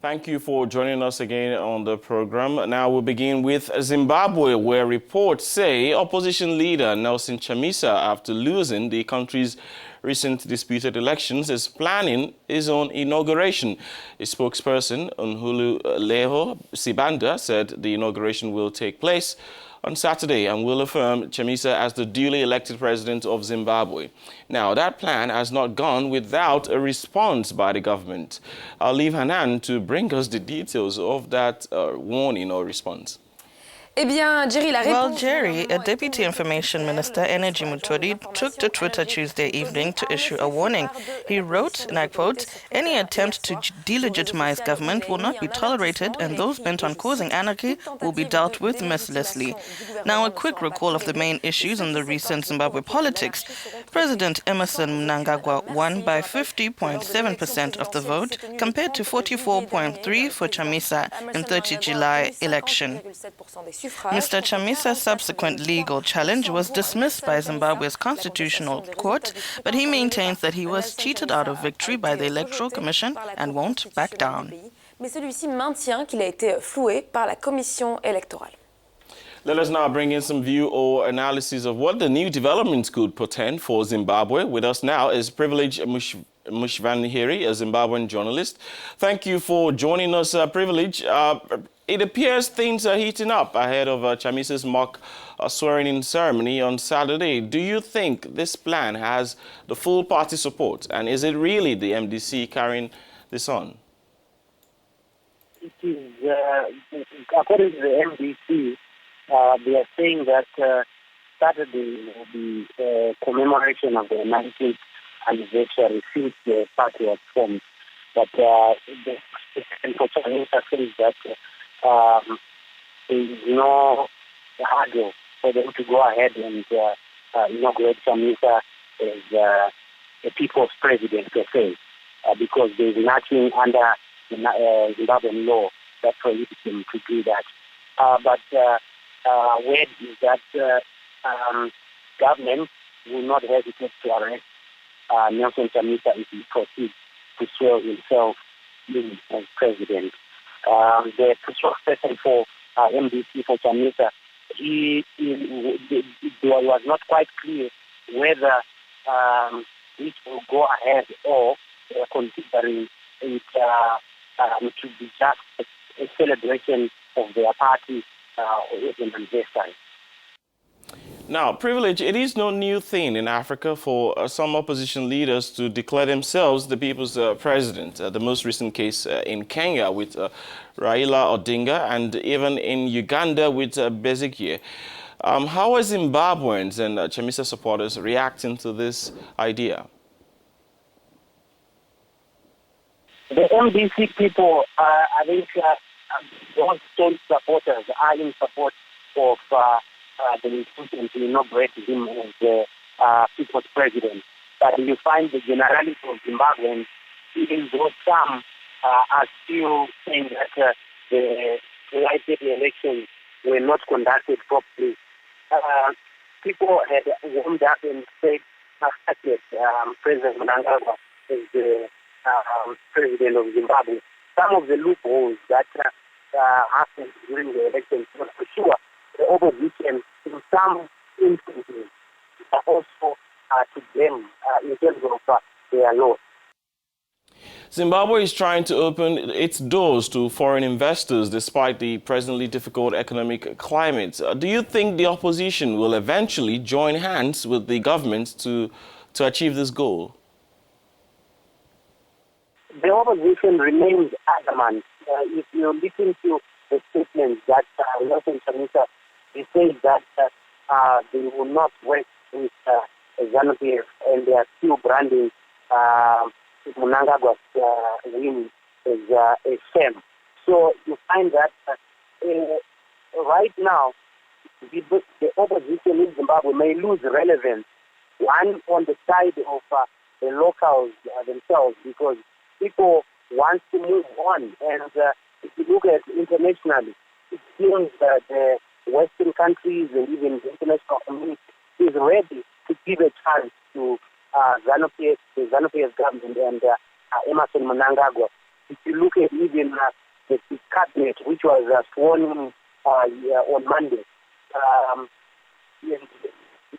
Thank you for joining us again on the program. Now we'll begin with Zimbabwe, where reports say opposition leader Nelson Chamisa, after losing the country's recent disputed elections, is planning his own inauguration. A spokesperson, Nkululeko Sibanda, said the inauguration will take place on Saturday and will affirm Chamisa as the duly elected president of Zimbabwe. Now, that plan has not gone without a response by the government. I'll leave Hanan to bring us the details of that warning or response. Well, Jerry, a Deputy Information Minister, Energy Mutodi, took to Twitter Tuesday evening to issue a warning. He wrote, and I quote, "Any attempt to delegitimize government will not be tolerated, and those bent on causing anarchy will be dealt with mercilessly." Now, a quick recall of the main issues in the recent Zimbabwe politics. President Emmerson Mnangagwa won by 50.7% of the vote, compared to 44.3% for Chamisa in 30 July election. Mr. Chamisa's subsequent legal challenge was dismissed by Zimbabwe's Constitutional Court, but he maintains that he was cheated out of victory by the Electoral Commission and won't back down. Mais celui-ci maintient qu'il a été floué par la Commission électorale. Let us now bring in some view or analysis of what the new developments could portend for Zimbabwe. With us now is Privilege Mushvanhiri, a Zimbabwean journalist. Thank you for joining us, Privilege. It appears things are heating up ahead of Chamisa's mock swearing-in ceremony on Saturday. Do you think this plan has the full party support? And is it really the MDC carrying this on? It is, according to the MDC, they are saying that Saturday will be commemoration of the 19th anniversary since the party was formed. But the Chamisa says that there is no hurdle for them to go ahead and inaugurate Chamisa as a people's president per se, because there is nothing under the Zimbabwean law that prohibits them to do that. But word is that government will not hesitate to arrest Nelson Chamisa if he proceeds to swear himself in as president. The spokesperson for MDC for Chamisa, it was not quite clear whether it will go ahead or considering it to be just a celebration of their party on anniversary. Now, Privilege, it is no new thing in Africa for some opposition leaders to declare themselves the people's president. The most recent case in Kenya with Raila Odinga, and even in Uganda with Besigye. How are Zimbabweans and Chamisa supporters reacting to this idea? The MDC people, I think those sole supporters are in support of the intention to inaugurate him as the people's president. But you find the generality of Zimbabweans, even though some are still saying that the elected elections were not conducted properly. People had warmed up and said, accepted President Mnangagwa as the president of Zimbabwe. Some of the loopholes that happened during the elections, for sure, the opposition in some instances are also to blame in terms of their loss. Zimbabwe is trying to open its doors to foreign investors despite the presently difficult economic climate. Do you think the opposition will eventually join hands with the government to achieve this goal? The opposition remains adamant. If you listen to the statements that Nelson Chamisa, he says that they will not work with ZANU-PF, and they are still branding Mnangagwa's win as a shame. So you find that right now the opposition in Zimbabwe may lose relevance, one on the side of the locals themselves, because people want to move on. And if you look at internationally, it seems that the Western countries and even the international community is ready to give a chance to ZANU-PF, the ZANU-PF government and Emmerson Mnangagwa if you look at even the cabinet, which was sworn in on Monday,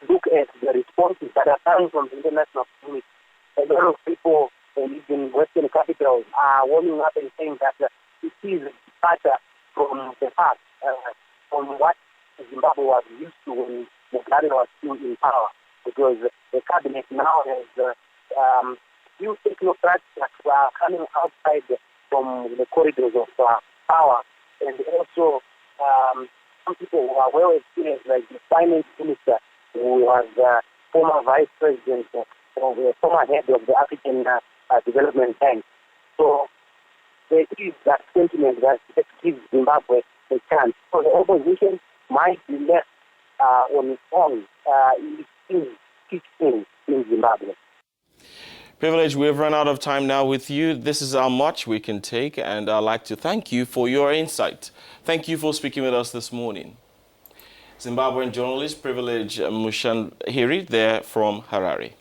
look at the responses that are coming from the international community. A lot of people, in Western capitals, are warming up and saying that it is a departure from the past, from what Zimbabwe was used to when Mugabe was still in power, because the cabinet now has few technocrats that are coming outside from the corridors of power, and also some people who are well experienced, like the finance minister, who was former vice president or the former head of the African Development Bank. So there is that sentiment that gives Zimbabwe a chance. So the opposition might be left on its own if things kick in Zimbabwe. Privilege, we've run out of time now with you. This is how much we can take, and I'd like to thank you for your insight. Thank you for speaking with us this morning. Zimbabwean journalist Privilege Mushanhiri there from Harare.